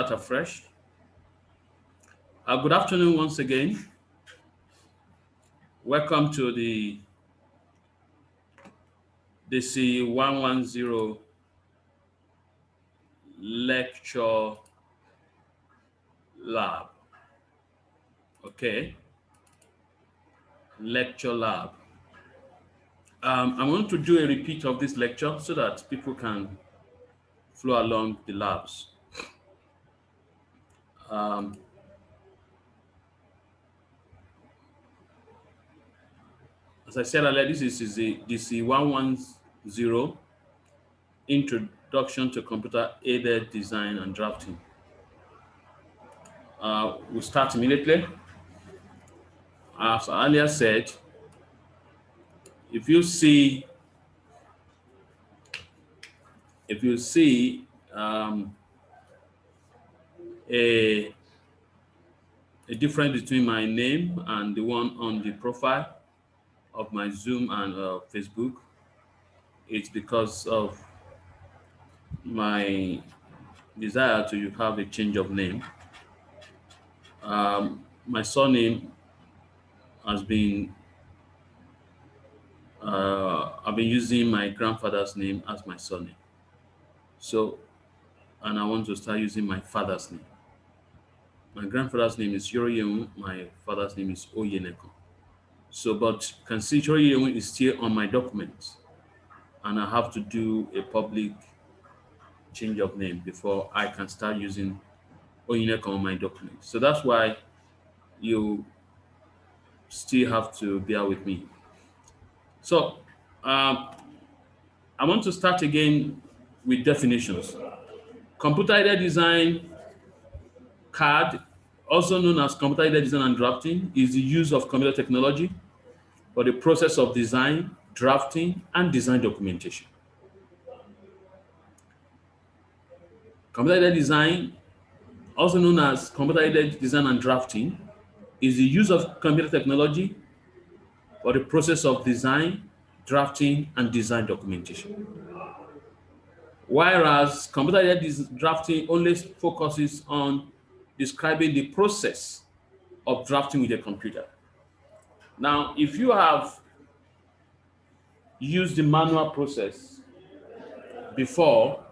start afresh. Good afternoon once again. Welcome to the DCE110 lecture lab. Okay, lecture lab. I'm going to do a repeat of this lecture so that people can flow along the labs. As I said earlier, this is the DC110 Introduction to Computer Aided Design and Drafting. We'll start immediately. As I earlier said, if you see a difference between my name and the one on the profile of my Zoom and Facebook, it's because of my desire to have a change of name. My surname has been I've been using my grandfather's name as my surname. So, and I want to start using my father's name. My grandfather's name is Yoroyeun, my father's name is Oyeneko. So, but you can see Yoroyeun is still on my documents, and I have to do a public change of name before I can start using Oyeneko on my documents. So that's why you still have to bear with me. So, I want to start again with definitions. Computer-aided design, CAD, also known as computer-aided design and drafting, is the use of computer technology for the process of design, drafting, and design documentation. Computer-aided design, also known as computer-aided design and drafting, is the use of computer technology for the process of design, drafting, and design documentation. Whereas computer-aided drafting only focuses on describing the process of drafting with a computer. Now, if you have used the manual process before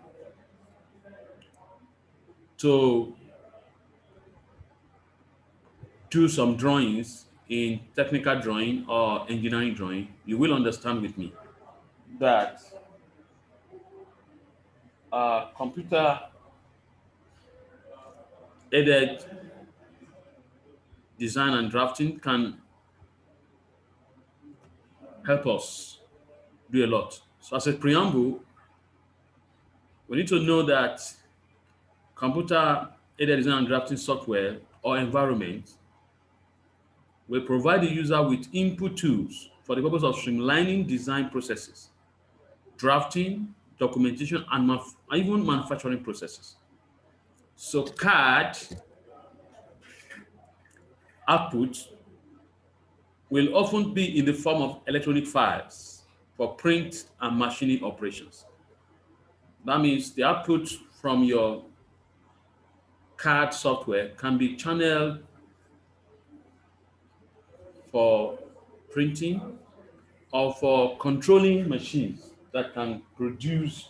to do some drawings in technical drawing or engineering drawing, you will understand with me that computer-aided design and drafting can help us do a lot. So as a preamble, we need to know that computer-aided design and drafting software or environment will provide the user with input tools for the purpose of streamlining design processes, drafting, documentation, and even manufacturing processes. So CAD output will often be in the form of electronic files for print and machining operations. That means the output from your CAD software can be channeled for printing or for controlling machines that can produce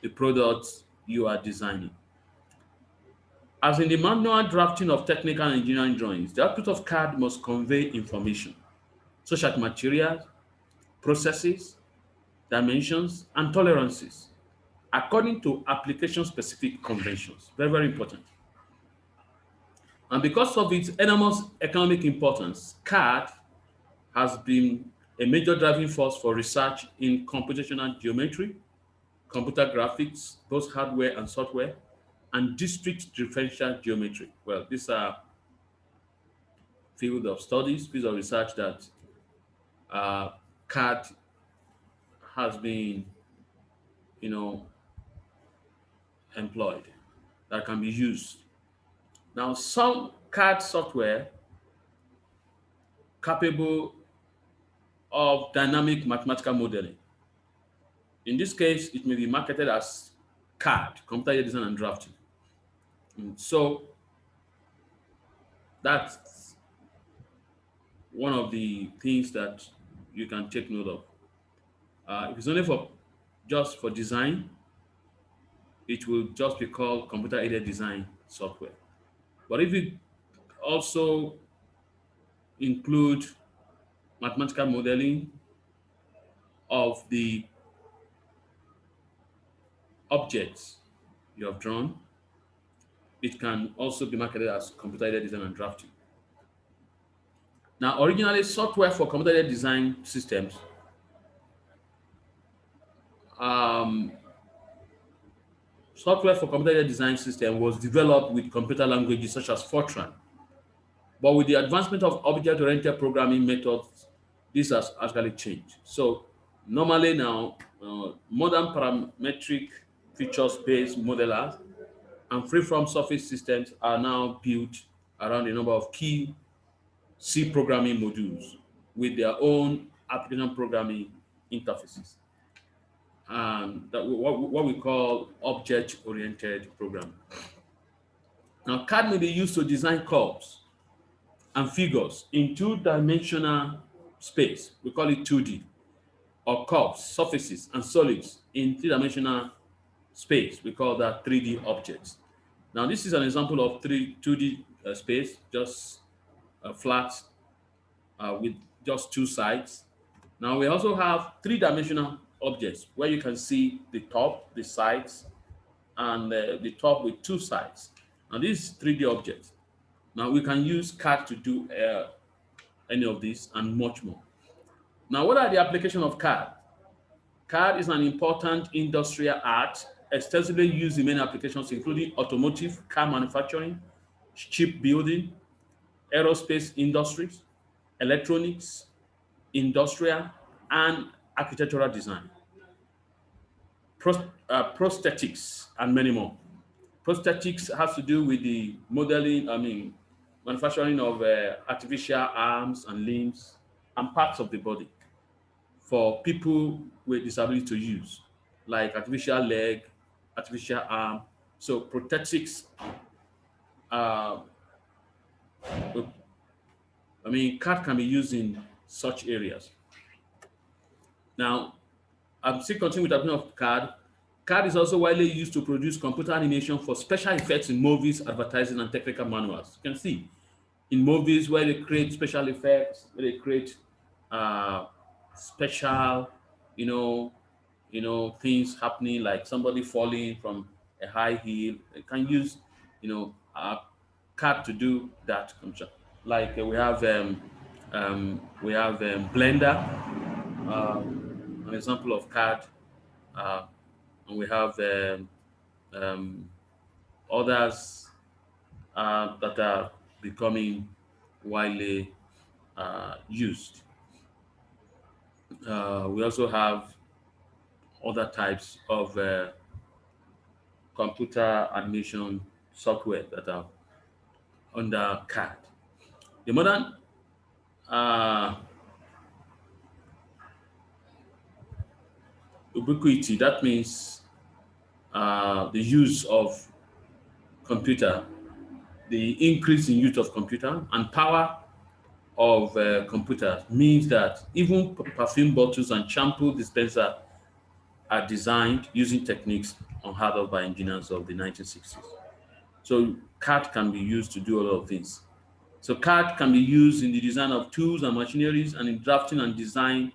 the products you are designing. As in the manual drafting of technical and engineering drawings, the output of CAD must convey information such as materials, processes, dimensions, and tolerances according to application-specific conventions. Very, very important. And because of its enormous economic importance, CAD has been a major driving force for research in computational geometry, computer graphics, both hardware and software, and discrete differential geometry. Well, these are fields of research that CAD has been, employed, that can be used. Now, some CAD software capable of dynamic mathematical modeling. In this case, it may be marketed as CAD, computer-aided design and drafting. So that's one of the things that you can take note of. If it's only for just for design, it will just be called computer aided design software. But if it also include mathematical modeling of the objects you have drawn, it can also be marketed as computer aided design and drafting. Now, originally, software for computer aided design systems, um, software for computer aided design system was developed with computer languages such as Fortran. But with the advancement of object-oriented programming methods, this has actually changed. So normally now, modern parametric features-based modelers and free-form surface systems are now built around a number of key C programming modules with their own application programming interfaces, and that what we call object-oriented programming. Now, CAD may be used to design curves and figures in two-dimensional space. We call it 2D, or curves, surfaces, and solids in three-dimensional space. We call that 3D objects. Now, this is an example of 2D space, just flat with just two sides. Now, we also have three-dimensional objects where you can see the top, the sides, and the top with two sides. Now, these 3D objects. Now, we can use CAD to do any of this and much more. Now, what are the applications of CAD? CAD is an important industrial art extensively used in many applications, including automotive, car manufacturing, shipbuilding, aerospace industries, electronics, industrial, and architectural design, prosthetics, and many more. Prosthetics has to do with the modeling, manufacturing of artificial arms and limbs and parts of the body for people with disability to use, like artificial leg, artificial arm. So prosthetics, uh, CAD can be used in such areas. Now, I'm still continuing with the of CAD. CAD is also widely used to produce computer animation for special effects in movies, advertising, and technical manuals. You can see in movies where they create special effects, where they create special, things happening, like somebody falling from a high hill. They can use, CAD to do that. Like we have Blender, an example of CAD, uh, and we have um, others that are becoming widely used. We also have other types of computer animation software that are under CAD. The modern uh, ubiquity, that means the use of computer, the increase in use of computer and power of computers means that even perfume bottles and shampoo dispenser are designed using techniques unheard of by engineers of the 1960s. So CAD can be used to do a lot of things. So CAD can be used in the design of tools and machineries and in drafting and design,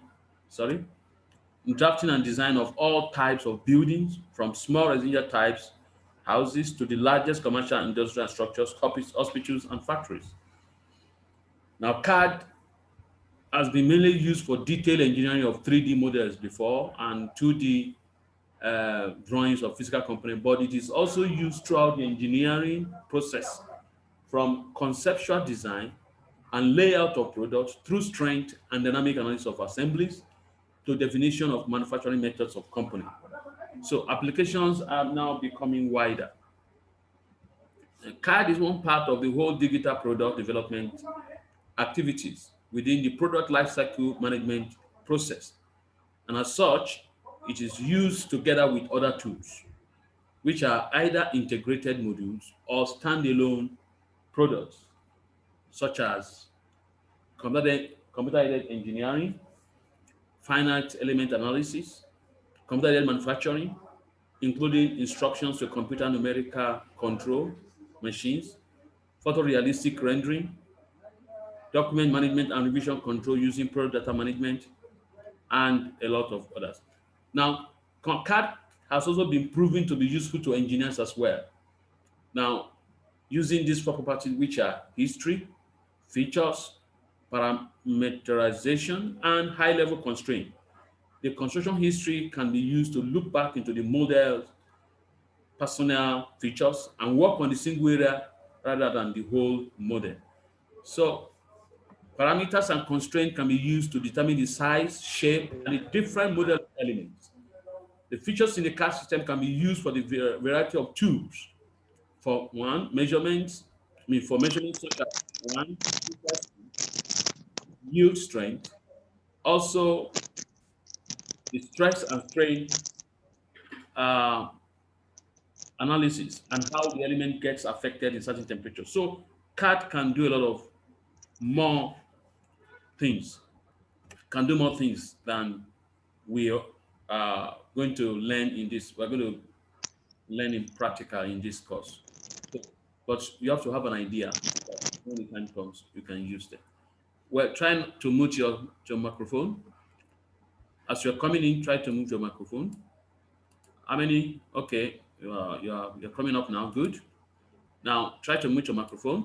in drafting and design of all types of buildings, from small residential types, houses, to the largest commercial and industrial structures, hospitals, and factories. Now, CAD has been mainly used for detailed engineering of 3D models before and 2D drawings of physical components, but it is also used throughout the engineering process, from conceptual design and layout of products through strength and dynamic analysis of assemblies to definition of manufacturing methods of company. So applications are now becoming wider. CAD is one part of the whole digital product development activities within the product lifecycle management process. And as such, it is used together with other tools. which are either integrated modules or standalone products, such as computer-aided engineering, finite element analysis, computer-aided manufacturing, including instructions to computer numerical control machines, photorealistic rendering, document management and revision control using product data management, and a lot of others. Now, CAD has also been proven to be useful to engineers as well. Now, using these four properties, which are history, features, parameterization, and high-level constraint. The construction history can be used to look back into the model's personal features and work on the single area rather than the whole model. So parameters and constraints can be used to determine the size, shape, and the different model elements. The features in the CAD system can be used for the variety of tools. For one, measurements, for measurements such as one, yield strength, also the stress and strain uh, analysis and how the element gets affected in certain temperatures. So CAD can do a lot of more things, can do more things than we are going to learn in this. We're going to learn in practical in this course. So, but you have to have an idea that when the time comes, you can use them. Well, try to mute your microphone. As you're coming in, try to move your microphone. How many? Okay, you're coming up now. Good. Now try to mute your microphone.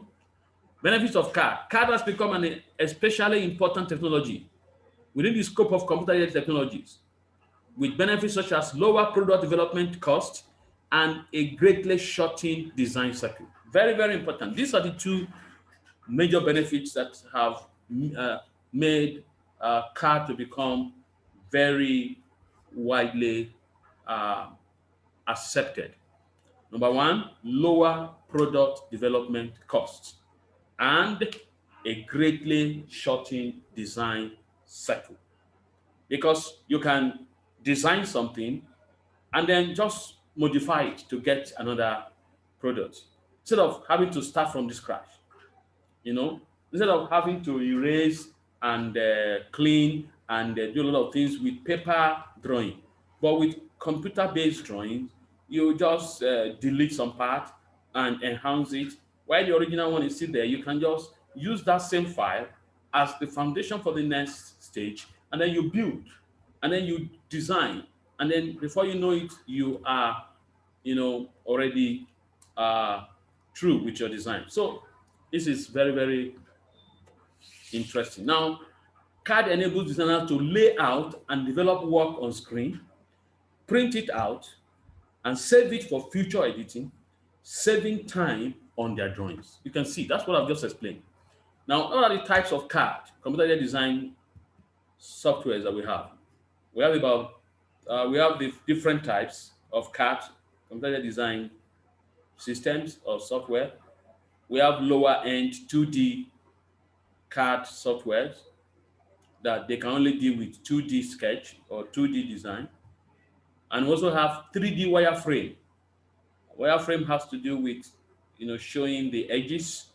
Benefits of CAD. CAD has become an especially important technology within the scope of computer-aided technologies, with benefits such as lower product development cost and a greatly shortened design cycle. Very, very important. These are the two major benefits that have made CAD to become very widely uh, accepted. Number one, lower product development costs and a greatly shortened design cycle. Because you can design something and then just modify it to get another product instead of having to start from the scratch. you know, instead of having to erase and clean and do a lot of things with paper drawing. But with computer-based drawing, you just delete some part and enhance it. While the original one is still there, you can just use that same file as the foundation for the next stage, and then you build, and then you design, and then before you know it, you are, already uh, through with your design. So this is very, very interesting. Now, CAD enables designers to lay out and develop work on screen, print it out, and save it for future editing, saving time on their drawings. You can see that's what I've just explained. Now, what are the types of CAD, computer design softwares that we have? We have the different types of CAD, computer design systems or software. We have lower end 2D CAD softwares that they can only deal with 2D sketch or 2D design. And we also have 3D wireframe. Wireframe has to do with showing the edges.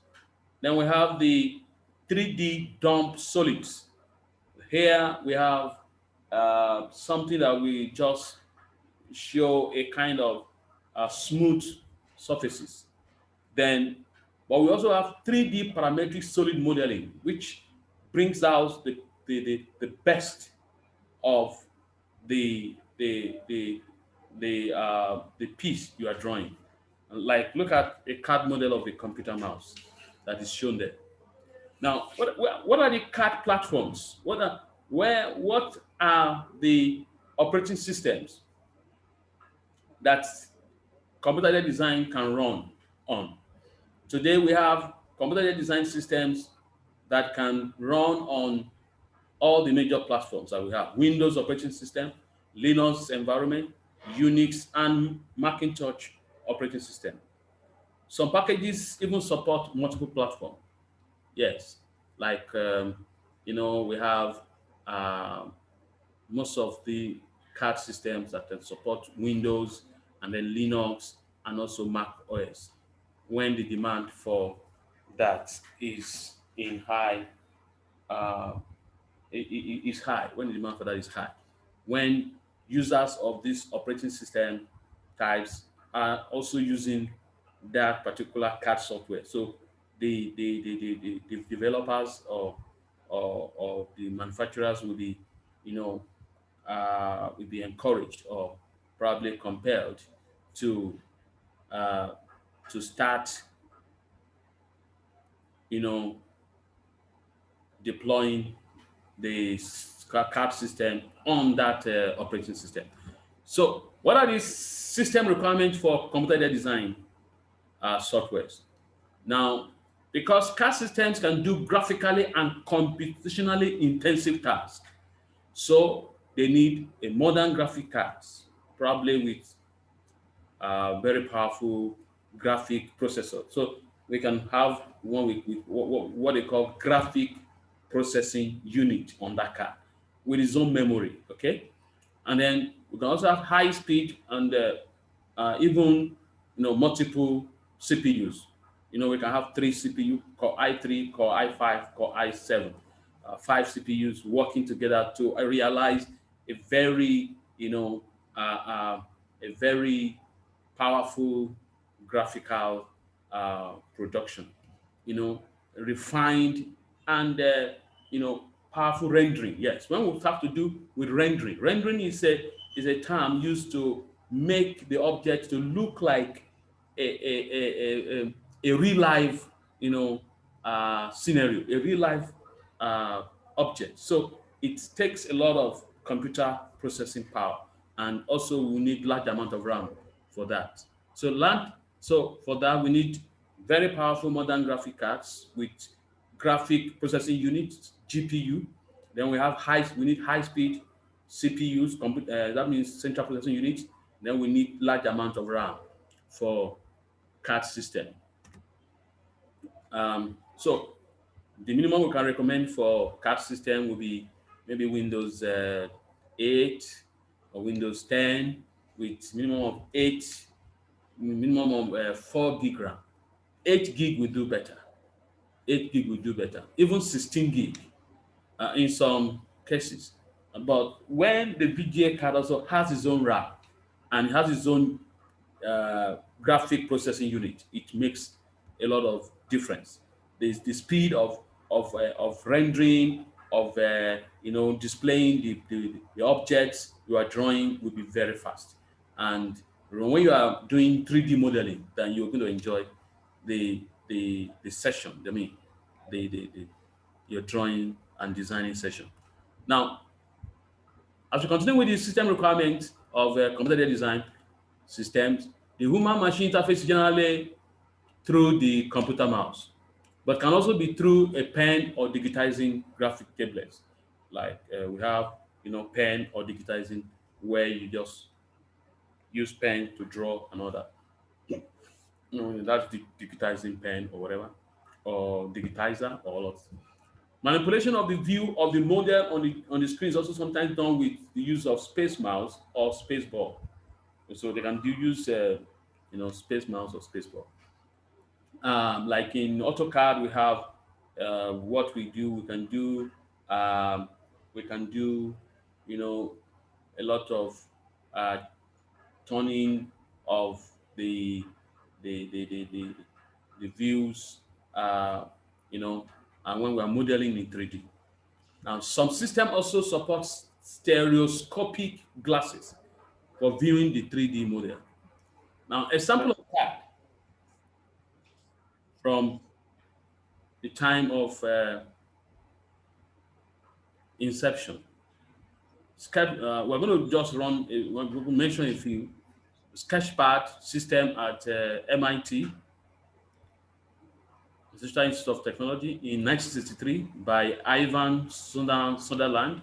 Then we have the 3D dump solids. Here we have something that we just show a kind of smooth surfaces. Then, but we also have 3D parametric solid modeling, which brings out the best of the piece you are drawing. Like look at a CAD model of a computer mouse that is shown there. Now, what are the CAD platforms? What are the operating systems that computer design can run on? Today we have computer design systems that can run on all the major platforms that we have: Windows operating system, Linux environment, Unix, and Macintosh operating system. Some packages even support multiple platforms. Yes, like we have uh, most of the CAD systems that can support Windows and then Linux, and also Mac OS. When the demand for that is in high, uh, is high. When the demand for that is high, when users of this operating system types are also using that particular CAD software. So the developers or the manufacturers will be, you know, will be encouraged or probably compelled to uh, to start, you know, deploying the CAD system on that operating system. So, what are the system requirements for computer-aided design softwares? Now, because CAD systems can do graphically and computationally intensive tasks, so they need a modern graphic cards, probably with very powerful graphic processor. So we can have one with what they call graphic processing unit on that card with its own memory. Okay, and then we can also have high speed and even, multiple CPUs. We can have three CPU, Core i3, Core i5, Core i7, five CPUs working together to realize a very, a very powerful graphical production, refined and powerful rendering. Yes, when we have to do with rendering, rendering is a term used to make the object to look like a real life, scenario, a real life uh, object. So it takes a lot of computer processing power, and also we need large amount of RAM for that. So for that we need very powerful modern graphic cards with graphic processing units, GPU. Then we need high speed CPUs, that means central processing units. Then we need large amount of RAM for CAD system. So the minimum we can recommend for CAD system will be maybe Windows 8 or Windows 10 with minimum of 4 gig RAM. 8 gig will do better. 8 gig will do better. Even 16 gig in some cases. But when the VGA card also has its own RAM and it has its own graphic processing unit, it makes a lot of difference. There's the speed of rendering, of displaying the objects you are drawing will be very fast. And when you are doing 3D modeling, then you're going to enjoy the session. I mean, the your drawing and designing session. Now, as we continue with the system requirements of computer design systems, the human machine interface is generally through the computer mouse, but can also be through a pen or digitizing graphic tablets. Like we have, pen or digitizing, where you just use pen to draw and all that. That's the digitizing pen or whatever, or digitizer or all of. Manipulation of the view of the model on the screen is also sometimes done with the use of space mouse or space bar. So they can use space mouse or space bar. Like in AutoCAD, we have what we do. Um, we can do, you know, a lot of uh, turning of the the the views, uh, you know, and when we are modeling in 3D. Now, some system also supports stereoscopic glasses for viewing the 3D model. Now, example of that from the time of inception. We're going to just we're going to mention a few. Sketchpad system at MIT, Institute of Technology, in 1963 by Ivan Sutherland.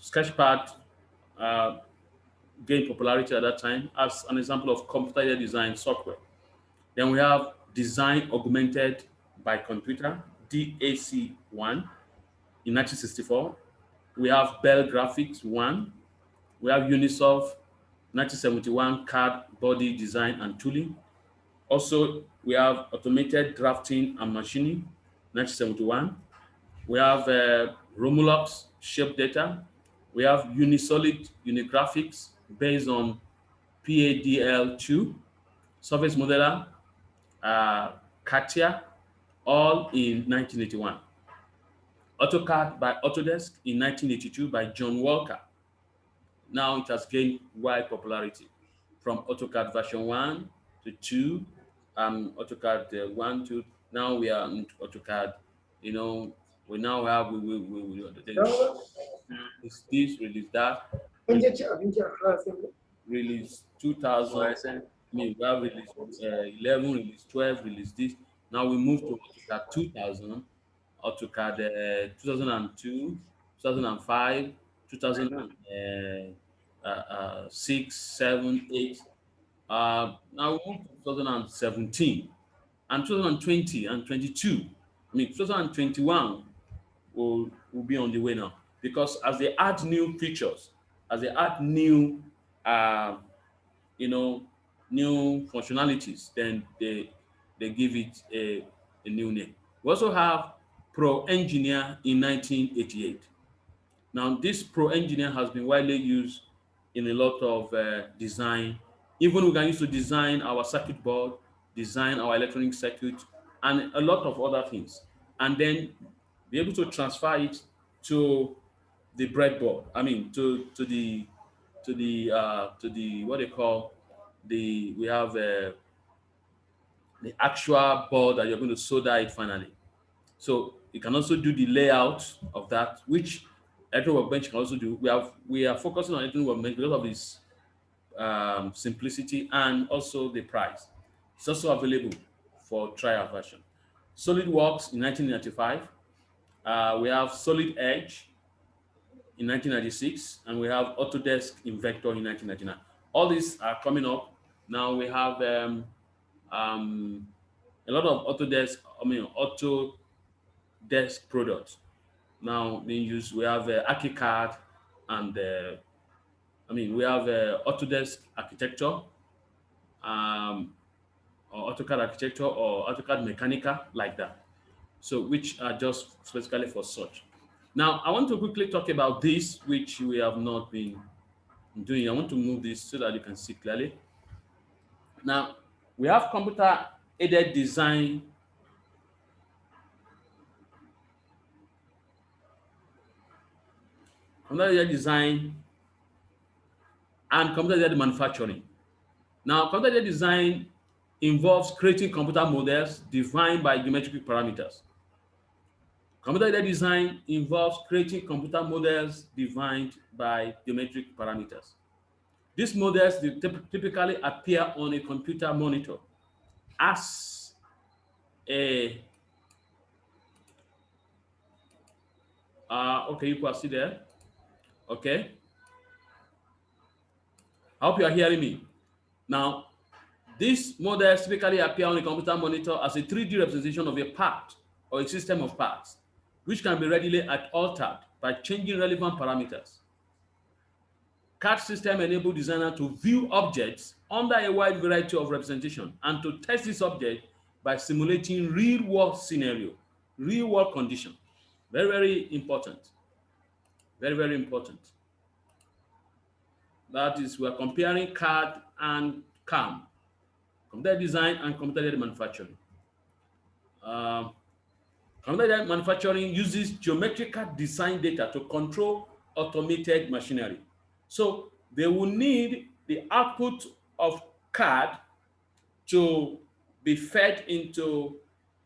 Sketchpad uh, gained popularity at that time as an example of computer design software. Then we have design augmented by computer, DAC1, in 1964. We have Bell Graphics 1. We have Unisoft 1971 CAD body design and tooling. Also, we have automated drafting and machining, 1971. We have Romulus shape data. We have Unisolid Unigraphics based on PADL2, Surface Modeler, Katia, all in 1981. AutoCAD by Autodesk in 1982 by John Walker. Now it has gained wide popularity from AutoCAD version 1 to 2, AutoCAD 1, 2. Now we are in AutoCAD, we now have, this, release that, release 2000, I mean, we have release 11, release 12, release this. Now we move to AutoCAD 2000, AutoCAD 2002, 2005, 2006, 7, 8. Now we move to 2017 and 2020 and 22. I mean, 2021 will be on the way now, because as they add new features, as they add new, new functionalities, then they give it a new name. We also have Pro Engineer in 1988. Now, this Pro Engineer has been widely used in a lot of design. Even we can use to design our circuit board, design our electronic circuit, and a lot of other things. And then be able to transfer it to the breadboard. I mean, to the what they call we have the actual board that you're going to solder it finally. So you can also do the layout of that, which Electro Workbench can also do. We are focusing on Electro Workbench because of its simplicity and also the price. It's also available for trial version. SolidWorks in 1995. We have Solid Edge in 1996, and we have Autodesk Invector in 1999. All these are coming up. Now we have a lot of Autodesk products now being used. We have ArchiCAD, and we have Autodesk Architecture, or AutoCAD Architecture, or AutoCAD Mechanica, like that. So which are just specifically for such. Now I want to quickly talk about this, which we have not been doing. I want to move this so that you can see clearly. Now we have computer aided design. Computer-aided design and computer-aided manufacturing. Now, computer-aided design involves creating computer models defined by geometric parameters. Computer-aided design involves creating computer models defined by geometric parameters. These models typically appear on a computer monitor as a okay, you can see there. Okay, I hope you are hearing me. Now, these models typically appear on a computer monitor as a 3D representation of a part or a system of parts, which can be readily altered by changing relevant parameters. CAD system enable designer to view objects under a wide variety of representation and to test this object by simulating real-world scenario, real-world condition. Very, very important. Very, very important. That is, we are comparing CAD and CAM, computer design and computer-aided manufacturing. Computer-aided manufacturing uses geometrical design data to control automated machinery. So they will need the output of CAD to be fed into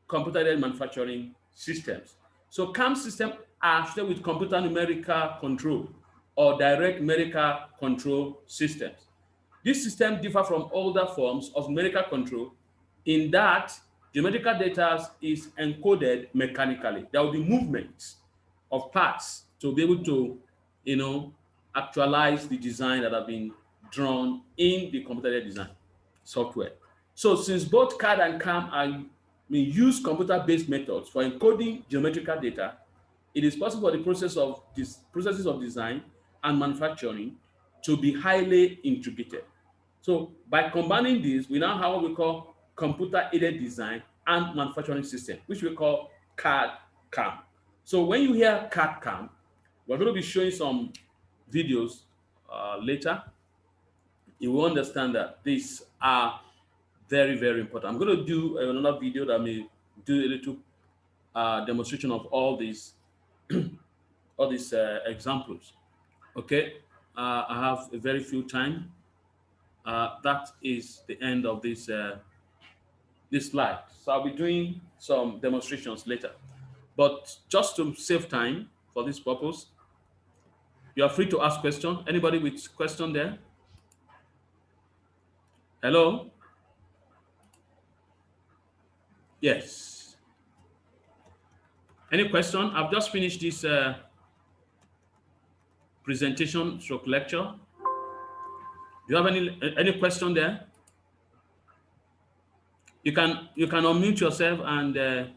computer-aided manufacturing systems. So CAM systems are associated with computer numerical control or direct numerical control systems. These systems differ from older forms of numerical control in that geometrical data is encoded mechanically. There will be movements of parts to be able to, actualize the design that have been drawn in the computer design software. So since both CAD and CAM use computer-based methods for encoding geometrical data, it is possible for the processes of design and manufacturing to be highly integrated. So by combining these, we now have what we call computer-aided design and manufacturing system, which we call CAD CAM. So when you hear CAD CAM, we're going to be showing some videos later. You will understand that these are very, very important. I'm going to do another video that may do a little demonstration of all these examples. Okay, I have a very few time. That is the end of this slide. So I'll be doing some demonstrations later. But just to save time for this purpose, you are free to ask question. Anybody with question there? Hello? Yes. Any question? I've just finished this presentation stroke lecture. Do you have any question there? You can unmute yourself and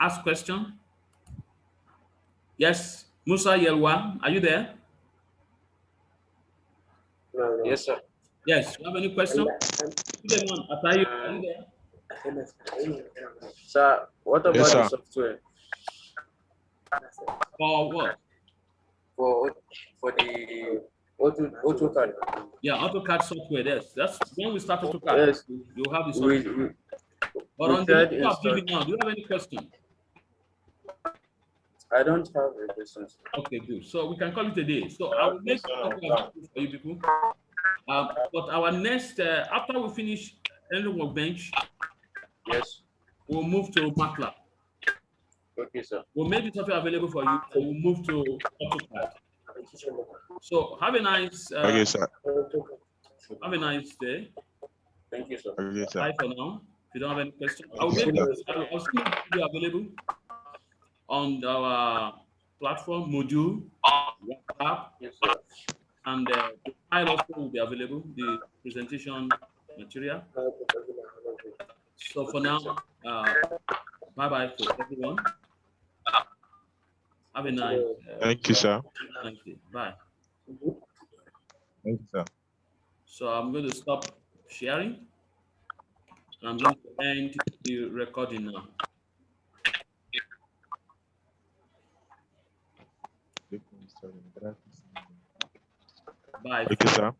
ask question. Yes, Musa Yelwa, are you there? Yes, sir. Yes, you have any question? Are you there? Sir, what about Yes, the sir. software For what? for the AutoCAD? Yeah, AutoCAD software. Yes, that's when we start AutoCAD. Yes. You have the software. But we on the tried you are install. giving now, do you have any question? I don't have a question. Okay, good. So we can call it a day. So I will make something available for you people. But our next, after we finish any workbench, Yes. we'll move to MATLAB. Okay, sir. We'll make the software available for you, and we'll move to AutoCAD. So have a nice, Okay, sir. have a nice day. Thank you, sir. Okay, sir. Bye for now. If you don't have any questions, I'll I'll see you available on our platform module, WhatsApp, Yes, sir. and the file also will be available, the presentation material. So for now, bye-bye for everyone. Have a nice Thank you, sir. nice day. Bye. Thank you, sir. So I'm going to stop sharing. And I'm going to end the recording now. Bye. Okay, sir.